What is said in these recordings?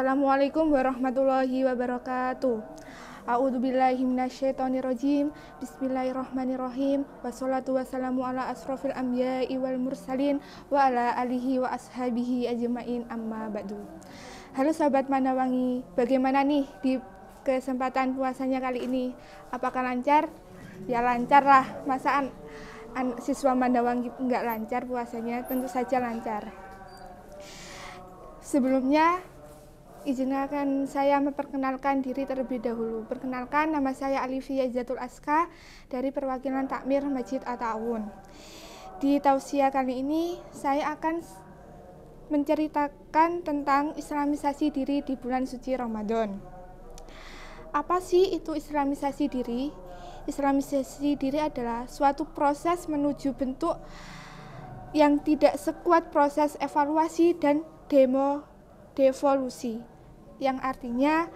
Assalamualaikum warahmatullahi wabarakatuh. A'udzubillahi minasyaitonirrajim. Bismillahirrahmanirrahim. Wassalatu wassalamu ala asrofil anbiya'i wal mursalin wa ala alihi wa ashabihi ajmain, amma ba'du. Halo sahabat Mandawangi, bagaimana nih di kesempatan puasanya kali ini? Apakah lancar? Ya lancar lah, masa siswa Mandawangi nggak lancar puasanya? Tentu saja lancar. Sebelumnya, izinkan saya memperkenalkan diri terlebih dahulu. Perkenalkan, nama saya Alifia Izzatul Aska dari perwakilan Takmir Masjid At-Ta'awun. Di tausiah kali ini, saya akan menceritakan tentang islamisasi diri di bulan suci Ramadan. Apa sih itu islamisasi diri? Islamisasi diri adalah suatu proses menuju bentuk yang tidak sekuat proses evaluasi dan devolusi, yang artinya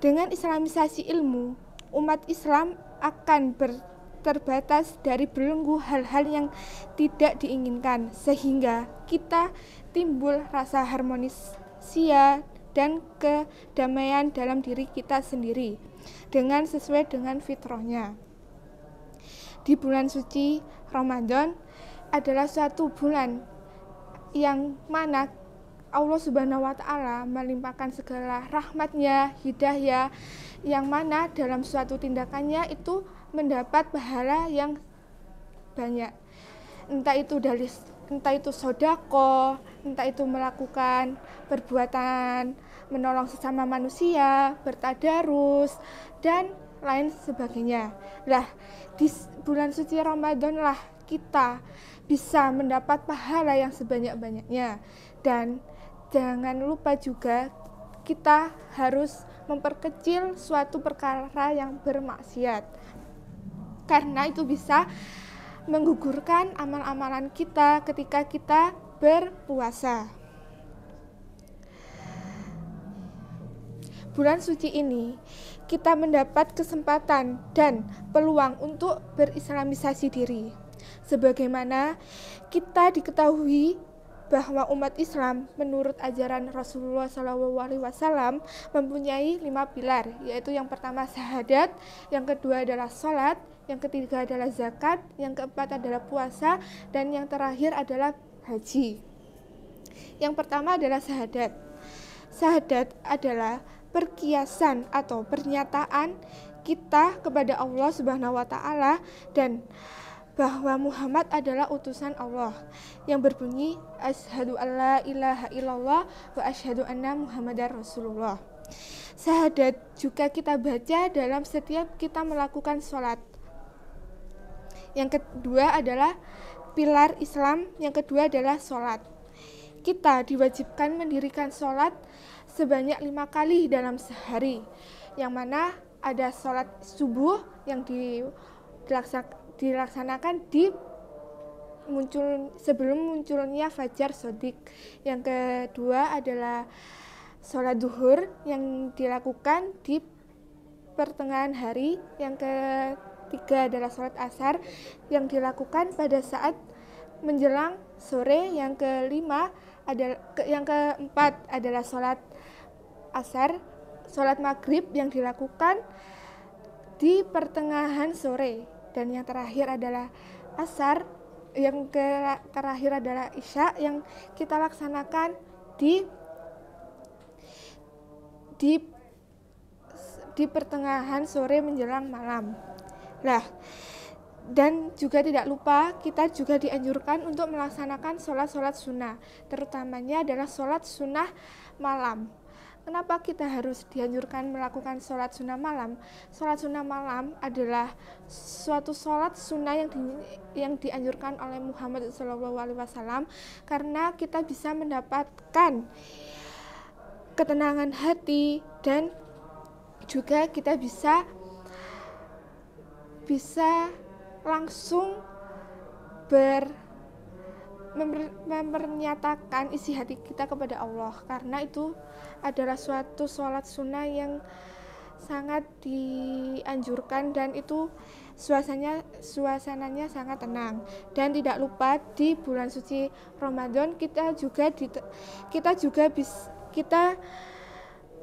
dengan islamisasi ilmu, umat Islam akan terbatas dari belenggu hal-hal yang tidak diinginkan, sehingga kita timbul rasa harmonisia dan kedamaian dalam diri kita sendiri dengan sesuai dengan fitrahnya. Di bulan suci Ramadan adalah suatu bulan yang mana Allah Subhanahu wa Ta'ala melimpahkan segala rahmatnya, hidayah, yang mana dalam suatu tindakannya itu mendapat pahala yang banyak. Entah itu sodako, entah itu melakukan perbuatan menolong sesama manusia, bertadarus, dan lain sebagainya. Lah, di bulan suci Ramadan lah kita bisa mendapat pahala yang sebanyak-banyaknya. Dan jangan lupa juga kita harus memperkecil suatu perkara yang bermaksiat, karena itu bisa menggugurkan amal-amalan kita ketika kita berpuasa. Bulan suci ini kita mendapat kesempatan dan peluang untuk berislamisasi diri. Sebagaimana kita diketahui bahwa umat Islam menurut ajaran Rasulullah SAW mempunyai 5 pilar, yaitu yang pertama syahadat, yang kedua adalah sholat, yang ketiga adalah zakat, yang keempat adalah puasa, dan yang terakhir adalah haji. Yang pertama adalah syahadat. Syahadat adalah perkiasan atau pernyataan kita kepada Allah Subhanahu wa Ta'ala dan bahwa Muhammad adalah utusan Allah, yang berbunyi asyhadu alla ilaha illallah wa asyhadu anna muhammadar rasulullah. Syahadat juga kita baca dalam setiap kita melakukan sholat. Yang kedua adalah pilar Islam, yang kedua adalah sholat. Kita diwajibkan mendirikan sholat sebanyak 5 kali dalam sehari, yang mana ada sholat subuh yang dilaksanakan sebelum munculnya fajar shodiq. Yang kedua adalah sholat duhur yang dilakukan di pertengahan hari. Yang ketiga adalah sholat asar yang dilakukan pada saat menjelang sore. Yang keempat adalah sholat asar, sholat maghrib yang dilakukan di pertengahan sore. Dan yang terakhir adalah asar, yang terakhir adalah isya yang kita laksanakan di pertengahan sore menjelang malam. Lah, dan juga tidak lupa kita juga dianjurkan untuk melaksanakan sholat sunnah, terutamanya adalah sholat sunnah malam. Kenapa kita harus dianjurkan melakukan sholat sunnah malam? Sholat sunnah malam adalah suatu sholat sunnah yang dianjurkan oleh Muhammad SAW, karena kita bisa mendapatkan ketenangan hati dan juga kita bisa langsung mempernyatakan isi hati kita kepada Allah, karena itu adalah suatu sholat sunnah yang sangat dianjurkan dan itu suasananya sangat tenang. Dan tidak lupa di bulan suci Ramadan kita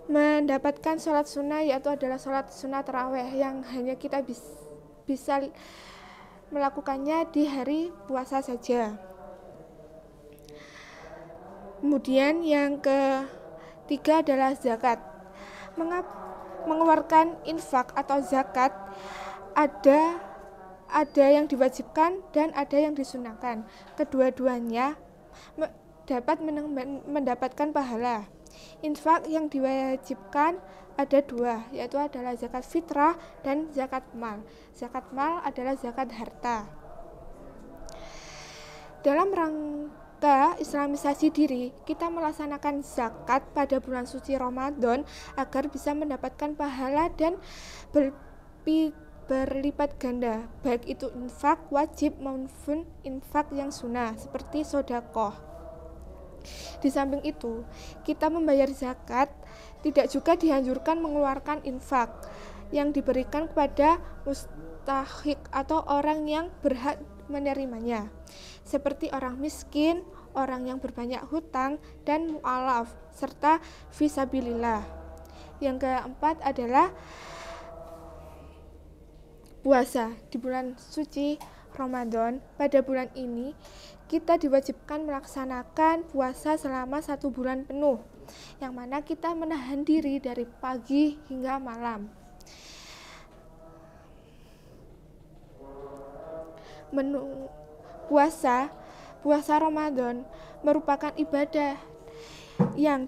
mendapatkan sholat sunnah, yaitu adalah sholat sunnah taraweh yang hanya kita bisa melakukannya di hari puasa saja. Kemudian yang ketiga adalah zakat. Mengeluarkan infak atau zakat ada yang diwajibkan dan ada yang disunahkan. Kedua-duanya dapat mendapatkan pahala. Infak yang diwajibkan ada dua, yaitu adalah zakat fitrah dan zakat mal. Zakat mal adalah zakat harta. Dalam rangka islamisasi diri, kita melaksanakan zakat pada bulan suci Ramadan agar bisa mendapatkan pahala dan berlipat ganda, baik itu infak wajib maupun infak yang sunnah seperti sedekah. Di samping itu, kita membayar zakat tidak juga dianjurkan mengeluarkan infak yang diberikan kepada mustahik atau orang yang berhak menerimanya, seperti orang miskin, orang yang berbanyak hutang, dan mu'alaf, serta fisabilillah. Yang keempat adalah puasa di bulan suci Ramadan. Pada bulan ini kita diwajibkan melaksanakan puasa selama 1 bulan penuh, yang mana kita menahan diri dari pagi hingga malam. Puasa Ramadan merupakan ibadah yang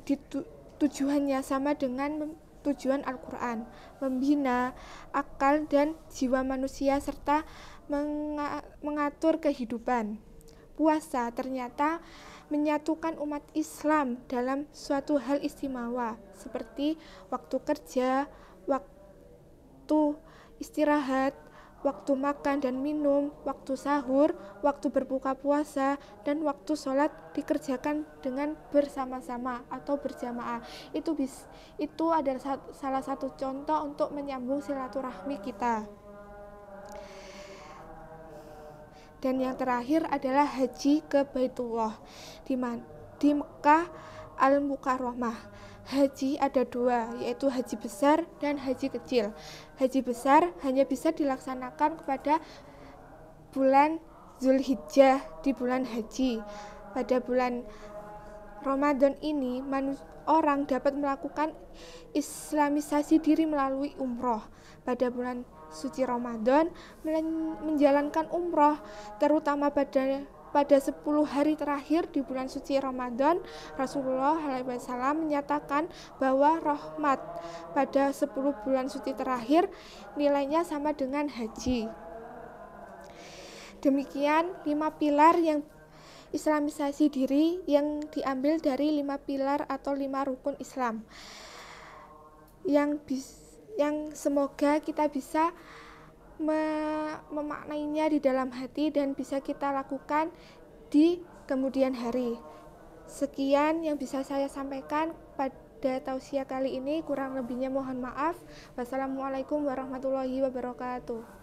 tujuannya sama dengan tujuan Al-Quran, membina akal dan jiwa manusia serta mengatur kehidupan. Puasa ternyata menyatukan umat Islam dalam suatu hal istimewa, seperti waktu kerja, waktu istirahat, waktu makan dan minum, waktu sahur, waktu berbuka puasa, dan waktu sholat dikerjakan dengan bersama-sama atau berjamaah. Itu adalah salah satu contoh untuk menyambung silaturahmi kita. Dan yang terakhir adalah haji ke Baitullah di Mekah Al-Mukarramah. Haji ada dua, yaitu haji besar dan haji kecil. Haji besar hanya bisa dilaksanakan kepada bulan Zulhijjah di bulan haji. Pada bulan Ramadan ini orang dapat melakukan islamisasi diri melalui umroh. Pada bulan suci Ramadan menjalankan umroh, terutama pada 10 hari terakhir di bulan suci Ramadan. Rasulullah SAW menyatakan bahwa rahmat pada 10 bulan suci terakhir nilainya sama dengan haji. Demikian 5 pilar yang islamisasi diri yang diambil dari 5 pilar atau 5 rukun Islam yang semoga kita bisa memaknainya di dalam hati dan bisa kita lakukan di kemudian hari. Sekian yang bisa saya sampaikan pada tausiah kali ini, kurang lebihnya mohon maaf. Wassalamualaikum warahmatullahi wabarakatuh.